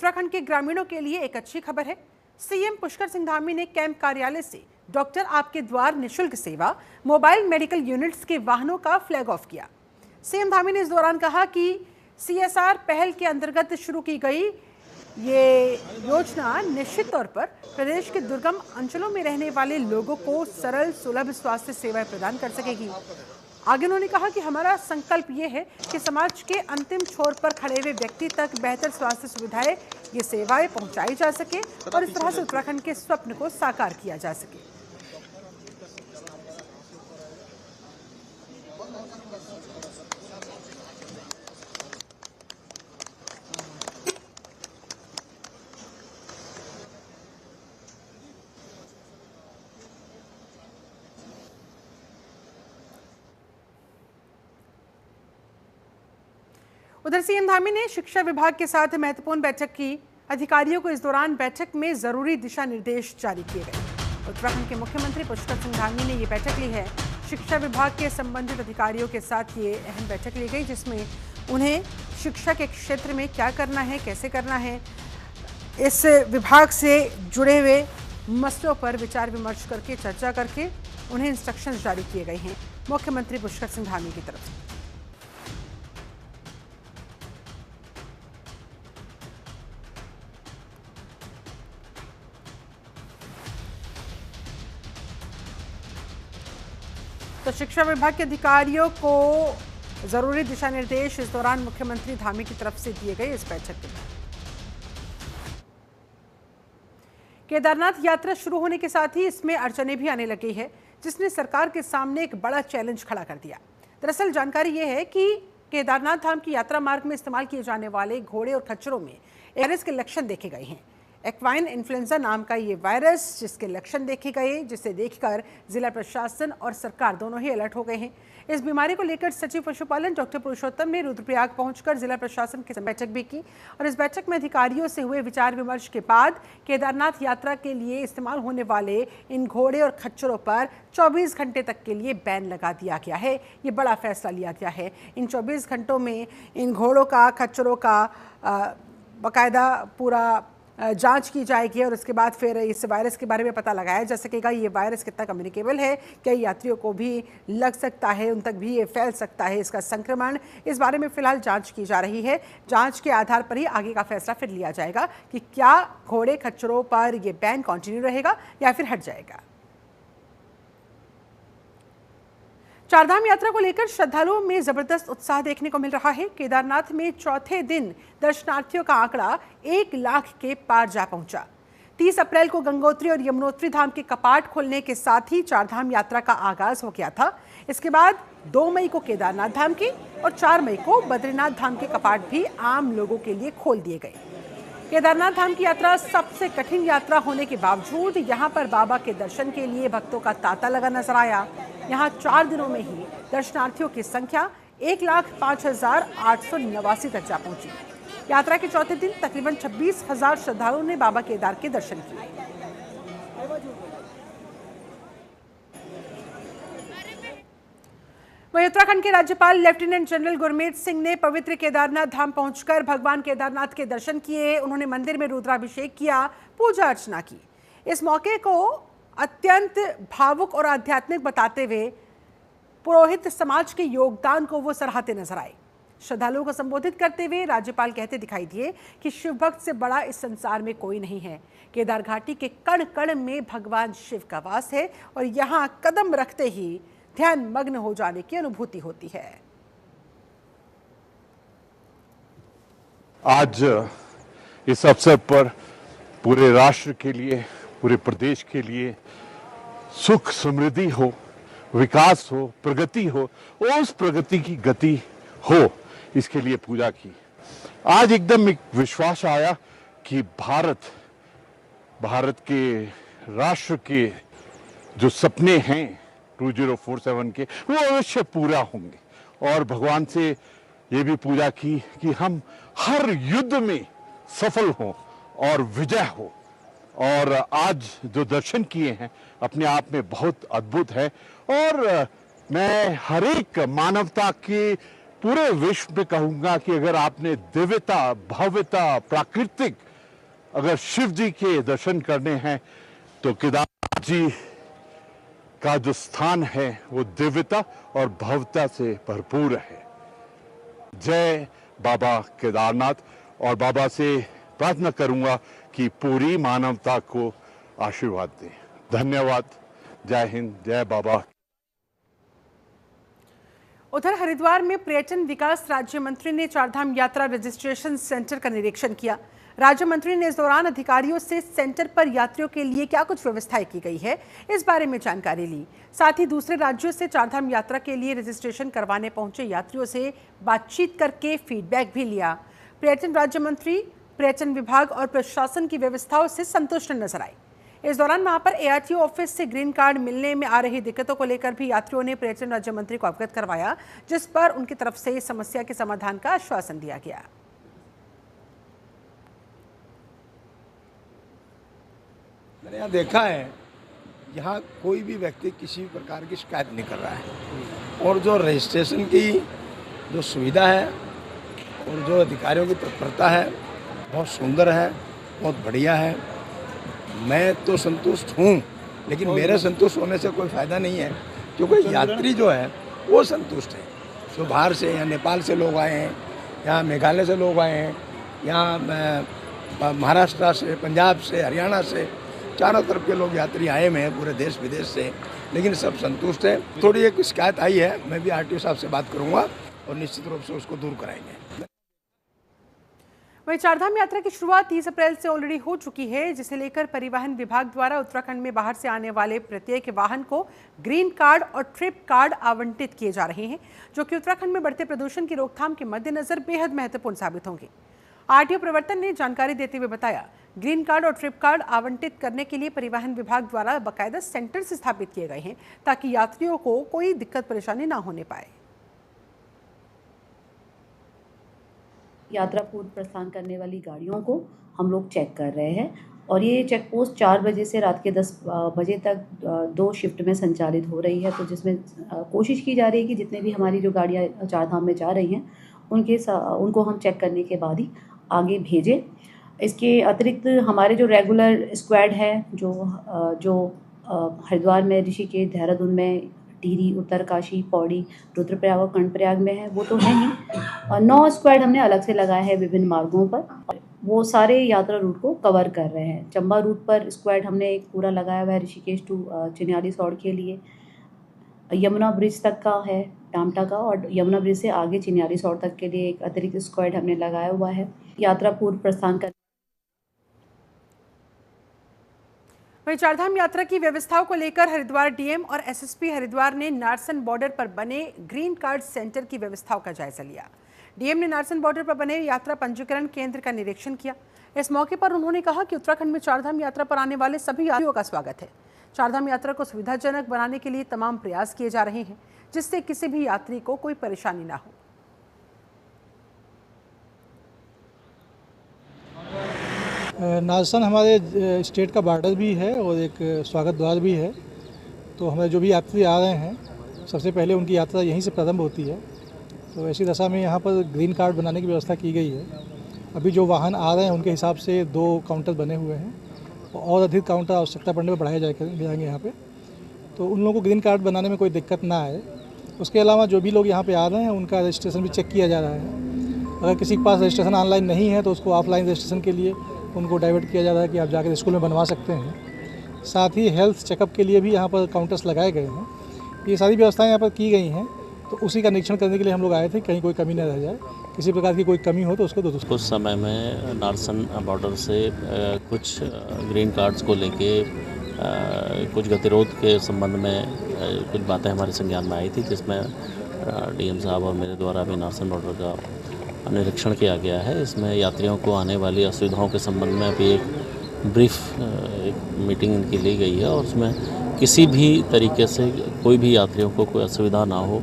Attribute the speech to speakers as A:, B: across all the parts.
A: उत्तराखंड के ग्रामीणों के लिए एक अच्छी खबर है। सीएम पुष्कर सिंह धामी ने कैंप कार्यालय से डॉक्टर आपके द्वार निशुल्क सेवा मोबाइल मेडिकल यूनिट्स के वाहनों का फ्लैग ऑफ किया। सीएम धामी ने इस दौरान कहा कि सीएसआर पहल के अंतर्गत शुरू की गई ये योजना निश्चित तौर पर प्रदेश के दुर्गम अंचलों में रहने वाले लोगों को सरल सुलभ स्वास्थ्य सेवाएं प्रदान कर सकेगी। आगे उन्होंने कहा कि हमारा संकल्प ये है कि समाज के अंतिम छोर पर खड़े हुए व्यक्ति तक बेहतर स्वास्थ्य सुविधाएं, ये सेवाएं पहुंचाई जा सके और इस तरह से उत्तराखंड के स्वप्न को साकार किया जा सके। उधर सीएम धामी ने शिक्षा विभाग के साथ महत्वपूर्ण बैठक की। अधिकारियों को इस दौरान बैठक में जरूरी दिशा निर्देश जारी किए गए। उत्तराखंड के मुख्यमंत्री पुष्कर सिंह धामी ने ये बैठक ली है। शिक्षा विभाग के संबंधित अधिकारियों के साथ ये अहम बैठक ली गई, जिसमें उन्हें शिक्षा के क्षेत्र में क्या करना है, कैसे करना है, इस विभाग से जुड़े हुए मसलों पर विचार विमर्श करके, चर्चा करके उन्हें इंस्ट्रक्शंस जारी किए गए हैं मुख्यमंत्री पुष्कर सिंह धामी की तरफ से। तो शिक्षा विभाग के अधिकारियों को जरूरी दिशा निर्देश इस दौरान मुख्यमंत्री धामी की तरफ से दिए गए। इस बैठक के बाद केदारनाथ यात्रा शुरू होने के साथ ही इसमें अड़चनें भी आने लगी है, जिसने सरकार के सामने एक बड़ा चैलेंज खड़ा कर दिया। दरअसल जानकारी यह है कि केदारनाथ धाम की यात्रा मार्ग में इस्तेमाल किए जाने वाले घोड़े और खच्चरों में वायरस के लक्षण देखे गए हैं। एक्वाइन इन्फ्लुएंजा नाम का ये वायरस जिसके लक्षण देखे गए, जिसे देखकर जिला प्रशासन और सरकार दोनों ही अलर्ट हो गए हैं। इस बीमारी को लेकर सचिव पशुपालन डॉक्टर पुरुषोत्तम ने रुद्रप्रयाग पहुंचकर जिला प्रशासन की बैठक भी की और इस बैठक में अधिकारियों से हुए विचार विमर्श के बाद केदारनाथ यात्रा के लिए इस्तेमाल होने वाले इन घोड़े और खच्चरों पर 24 घंटे तक के लिए बैन लगा दिया गया है। ये बड़ा फैसला लिया गया है। इन 24 घंटों में इन घोड़ों का, खच्चरों का बाकायदा पूरा जांच की जाएगी और उसके बाद फिर इस वायरस के बारे में पता लगाया जा सकेगा। ये वायरस कितना कम्युनिकेबल है, क्या यात्रियों को भी लग सकता है, उन तक भी ये फैल सकता है, इसका संक्रमण, इस बारे में फिलहाल जांच की जा रही है। जांच के आधार पर ही आगे का फैसला फिर लिया जाएगा कि क्या घोड़े खच्चरों पर ये बैन कंटिन्यू रहेगा या फिर हट जाएगा। चारधाम यात्रा को लेकर श्रद्धालुओं में जबरदस्त उत्साह देखने को मिल रहा है। केदारनाथ में चौथे दिन दर्शनार्थियों का आंकड़ा 1 लाख के पार जा पहुंचा। 30 अप्रैल को गंगोत्री और यमुनोत्री धाम के कपाट खोलने के साथ ही चारधाम यात्रा का आगाज हो गया था। इसके बाद 2 मई को केदारनाथ धाम की और 4 मई को बद्रीनाथ धाम के कपाट भी आम लोगों के लिए खोल दिए गए। केदारनाथ धाम की यात्रा सबसे कठिन यात्रा होने के बावजूद यहाँ पर बाबा के दर्शन के लिए भक्तों का तांता लगा नजर आया। यहाँ 4 दिनों में ही दर्शनार्थियों की संख्या 1,05,889 तक जा पहुंची। यात्रा के चौथे दिन तकरीबन 26,000 श्रद्धालुओं ने बाबा केदार के दर्शन किए। वहीं उत्तराखंड के राज्यपाल लेफ्टिनेंट जनरल गुरमीत सिंह ने पवित्र केदारनाथ धाम पहुंचकर भगवान केदारनाथ के दर्शन किए। उन्होंने मंदिर में रुद्राभिषेक किया, पूजा अर्चना की। इस मौके को अत्यंत भावुक और आध्यात्मिक बताते हुए पुरोहित समाज के योगदान को वो सराहते नजर आए। श्रद्धालुओं को संबोधित करते हुए राज्यपाल कहते दिखाई दिए कि शिव भक्त से बड़ा इस संसार में कोई नहीं है। केदार घाटी के कण कण में भगवान शिव का वास है और यहाँ कदम रखते ही ध्यान मग्न हो जाने की अनुभूति होती है।
B: आज इस अवसर पर पूरे राष्ट्र के लिए, पूरे प्रदेश के लिए सुख समृद्धि हो, विकास हो, प्रगति हो, उस प्रगति की गति हो, इसके लिए पूजा की। आज एकदम एक विश्वास आया कि भारत के राष्ट्र के जो सपने हैं 2047 के, वो अवश्य पूरा होंगे। और भगवान से ये भी पूजा की कि हम हर युद्ध में सफल हों और विजय हो। और आज जो दर्शन किए हैं अपने आप में बहुत अद्भुत है। और मैं हर एक मानवता के पूरे विश्व में कहूंगा कि अगर आपने दिव्यता, भव्यता, प्राकृतिक अगर शिव जी के दर्शन करने हैं तो केदारनाथ जी का जो स्थान है वो दिव्यता और भव्यता से भरपूर है। जय बाबा केदारनाथ। और बाबा से प्रार्थना करूंगा कि पूरी मानवता को आशीर्वाद दें। धन्यवाद। जय हिंद, जय बाबा।
A: उधर हरिद्वार में पर्यटन विकास राज्य मंत्री ने चारधाम यात्रा रजिस्ट्रेशन सेंटर का निरीक्षण किया। राज्य मंत्री ने इस दौरान अधिकारियों से सेंटर पर यात्रियों के लिए क्या कुछ व्यवस्थाएं की गई है इस बारे में जानकारी ली। साथ ही दूसरे राज्यों से चारधाम यात्रा के लिए रजिस्ट्रेशन करवाने पहुंचे यात्रियों से बातचीत करके फीडबैक भी लिया। पर्यटन राज्य मंत्री पर्यटन विभाग और प्रशासन की व्यवस्थाओं से संतुष्ट नजर आए। इस दौरान वहां पर ARTO ऑफिस से ग्रीन कार्ड मिलने में आ रही दिक्कतों को लेकर भी यात्रियों ने पर्यटन राज्य मंत्री को अवगत करवाया, जिस पर उनकी तरफ से समस्या के समाधान का आश्वासन दिया गया।
C: मैंने यहाँ देखा है, यहाँ कोई भी व्यक्ति किसी प्रकार की शिकायत नहीं कर रहा है और जो रजिस्ट्रेशन की जो सुविधा है और जो अधिकारियों की तत्परता है बहुत सुंदर है, बहुत बढ़िया है। मैं तो संतुष्ट हूँ, लेकिन मेरे संतुष्ट होने से कोई फ़ायदा नहीं है, क्योंकि यात्री जो है वो संतुष्ट है। जो बाहर से या नेपाल से लोग आए हैं, यहाँ मेघालय से लोग आए हैं, यहाँ महाराष्ट्र से, पंजाब से, हरियाणा से, चारों तरफ के लोग यात्री आए हुए हैं पूरे देश विदेश से, लेकिन सब संतुष्ट है। थोड़ी एक शिकायत आई है, मैं भी RTO साहब से बात करूँगा और निश्चित रूप से उसको दूर कराएंगे।
A: वहीं चारधाम यात्रा की शुरुआत 30 अप्रैल से ऑलरेडी हो चुकी है, जिसे लेकर परिवहन विभाग द्वारा उत्तराखंड में बाहर से आने वाले प्रत्येक वाहन को ग्रीन कार्ड और ट्रिप कार्ड आवंटित किए जा रहे हैं, जो कि उत्तराखंड में बढ़ते प्रदूषण की रोकथाम के मद्देनजर बेहद महत्वपूर्ण साबित होंगे। RTO प्रवर्तन ने जानकारी देते हुए बताया, ग्रीन कार्ड और ट्रिप कार्ड आवंटित करने के लिए परिवहन विभाग द्वारा बाकायदा सेंटर्स स्थापित किए गए हैं, ताकि यात्रियों को कोई दिक्कत परेशानी ना होने पाए।
D: यात्रा पूर्व प्रस्थान करने वाली गाड़ियों को हम लोग चेक कर रहे हैं और ये चेक पोस्ट 4 बजे से रात के 10 बजे तक 2 शिफ्ट में संचालित हो रही है। तो जिसमें कोशिश की जा रही है कि जितने भी हमारी जो गाड़ियाँ चारधाम में जा रही हैं उनको हम चेक करने के बाद ही आगे भेजें। इसके अतिरिक्त हमारे जो रेगुलर स्क्वाड है जो हरिद्वार में, ऋषिकेश, देहरादून में, टिहरी, उत्तरकाशी, पौड़ी, रुद्रप्रयाग और कर्णप्रयाग में है, वो तो है ही। 9 स्क्वाड हमने अलग से लगाए हैं विभिन्न मार्गों पर, वो सारे यात्रा रूट को कवर कर रहे हैं। चंबा रूट पर स्क्वाड हमने एक पूरा लगाया हुआ है ऋषिकेश टू चिन्यालीसौड़ के लिए। यमुना ब्रिज तक का है टामटा का, और यमुना ब्रिज से आगे चिन्यालीसौड़ तक के लिए एक अतिरिक्त स्क्वाड हमने लगाया हुआ है। यात्रा पूर्व प्रस्थान कर
A: वहीं चारधाम यात्रा की व्यवस्थाओं को लेकर हरिद्वार DM और SSP हरिद्वार ने नारसन बॉर्डर पर बने ग्रीन कार्ड सेंटर की व्यवस्थाओं का जायजा लिया। DM ने नारसन बॉर्डर पर बने यात्रा पंजीकरण केंद्र का निरीक्षण किया। इस मौके पर उन्होंने कहा कि उत्तराखंड में चारधाम यात्रा पर आने वाले सभी यात्रियों का स्वागत है। चारधाम यात्रा को सुविधाजनक बनाने के लिए तमाम प्रयास किए जा रहे हैं, जिससे किसी भी यात्री को कोई परेशानी ना हो।
E: नारसन हमारे स्टेट का बॉर्डर भी है और एक स्वागत द्वार भी है। तो हमारे जो भी यात्री आ रहे हैं, सबसे पहले उनकी यात्रा यहीं से प्रारंभ होती है। तो ऐसी दशा में यहाँ पर ग्रीन कार्ड बनाने की व्यवस्था की गई है। अभी जो वाहन आ रहे हैं उनके हिसाब से 2 काउंटर बने हुए हैं और अधिक काउंटर आवश्यकता पड़ने पर बढ़ाए जाएंगे यहाँ पे, तो उन लोगों को ग्रीन कार्ड बनाने में कोई दिक्कत ना आए। उसके अलावा जो भी लोग यहाँ पे आ रहे हैं उनका रजिस्ट्रेशन भी चेक किया जा रहा है। अगर किसी के पास रजिस्ट्रेशन ऑनलाइन नहीं है तो उसको ऑफलाइन रजिस्ट्रेशन के लिए उनको डाइवर्ट किया जा रहा है कि आप जाकर स्कूल में बनवा सकते हैं। साथ ही हेल्थ चेकअप के लिए भी यहाँ पर काउंटर्स लगाए गए हैं। ये सारी व्यवस्थाएं यहाँ पर की गई हैं, तो उसी का निरीक्षण करने के लिए हम लोग आए थे, कहीं कोई कमी न रह जाए। किसी प्रकार की कोई कमी हो तो उसको दुरुस्त।
F: कुछ समय में नारसन बॉर्डर से कुछ ग्रीन कार्ड्स को लेके कुछ गतिरोध के संबंध में कुछ बातें हमारे संज्ञान में आई थी, जिसमें DM साहब और मेरे द्वारा भी नारसन बॉर्डर का निरीक्षण किया गया है। इसमें यात्रियों को आने वाली असुविधाओं के संबंध में अभी एक ब्रीफ मीटिंग इनकी ली गई है और उसमें किसी भी तरीके से कोई भी यात्रियों को कोई असुविधा ना हो,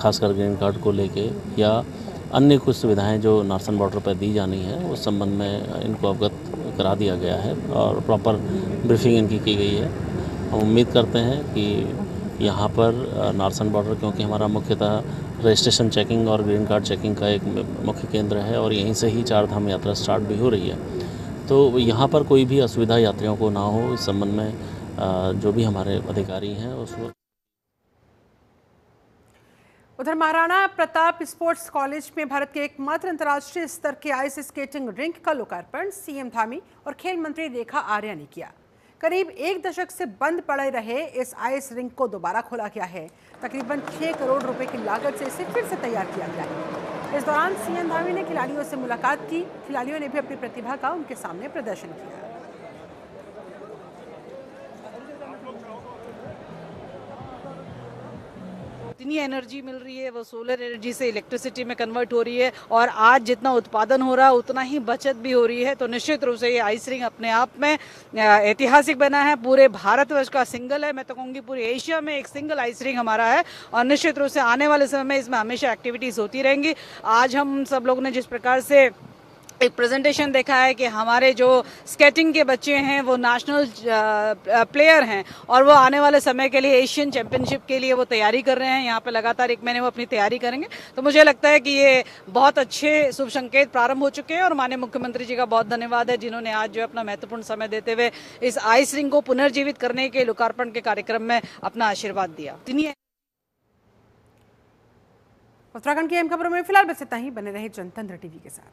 F: खासकर ग्रीन कार्ड को लेके या अन्य कुछ सुविधाएं जो नारसन बॉर्डर पर दी जानी है उस संबंध में इनको अवगत करा दिया गया है और प्रॉपर ब्रीफिंग इनकी की गई है। हम उम्मीद करते हैं कि यहाँ पर नारसन बॉर्डर, क्योंकि हमारा मुख्यतः रजिस्ट्रेशन चेकिंग और ग्रीन कार्ड चेकिंग का एक मुख्य केंद्र है और यहीं से ही चारधाम यात्रा स्टार्ट भी हो रही है, तो यहाँ पर कोई भी असुविधा यात्रियों को ना हो, इस संबंध में जो भी हमारे अधिकारी हैं उसको।
A: उधर महाराणा प्रताप स्पोर्ट्स कॉलेज में भारत के एकमात्र अंतर्राष्ट्रीय स्तर के आइस स्केटिंग रिंक का लोकार्पण सीएम धामी और खेल मंत्री रेखा आर्या ने किया। करीब 1 दशक से बंद पड़े रहे इस आइस रिंक को दोबारा खोला गया है। तकरीबन 6 करोड़ रुपए की लागत से इसे फिर से तैयार किया गया है। इस दौरान सीएम धामी ने खिलाड़ियों से मुलाकात की। खिलाड़ियों ने भी अपनी प्रतिभा का उनके सामने प्रदर्शन किया।
G: इतनी एनर्जी मिल रही है, वो सोलर एनर्जी से इलेक्ट्रिसिटी में कन्वर्ट हो रही है और आज जितना उत्पादन हो रहा है उतना ही बचत भी हो रही है। तो निश्चित रूप से ये आइस रिंक अपने आप में ऐतिहासिक बना है। पूरे भारतवर्ष का सिंगल है, मैं तो कहूँगी पूरे एशिया में एक सिंगल आइस रिंक हमारा है और निश्चित रूप से आने वाले समय में इसमें हमेशा एक्टिविटीज़ होती रहेंगी। आज हम सब लोग ने जिस प्रकार से एक प्रेजेंटेशन देखा है कि हमारे जो स्केटिंग के बच्चे हैं वो नेशनल प्लेयर हैं और वो आने वाले समय के लिए एशियन चैंपियनशिप के लिए वो तैयारी कर रहे हैं। यहाँ पे लगातार 1 महीने वो अपनी तैयारी करेंगे। तो मुझे लगता है कि ये बहुत अच्छे शुभ संकेत प्रारंभ हो चुके हैं और माननीय मुख्यमंत्री जी का बहुत धन्यवाद है जिन्होंने आज जो अपना महत्वपूर्ण समय देते हुए इस आइस रिंक को पुनर्जीवित करने के लोकार्पण के कार्यक्रम में अपना आशीर्वाद दिया।
A: उत्तराखंड की अहम खबरों में फिलहाल बस इतना ही। बने रहे जनतंत्र टीवी के साथ।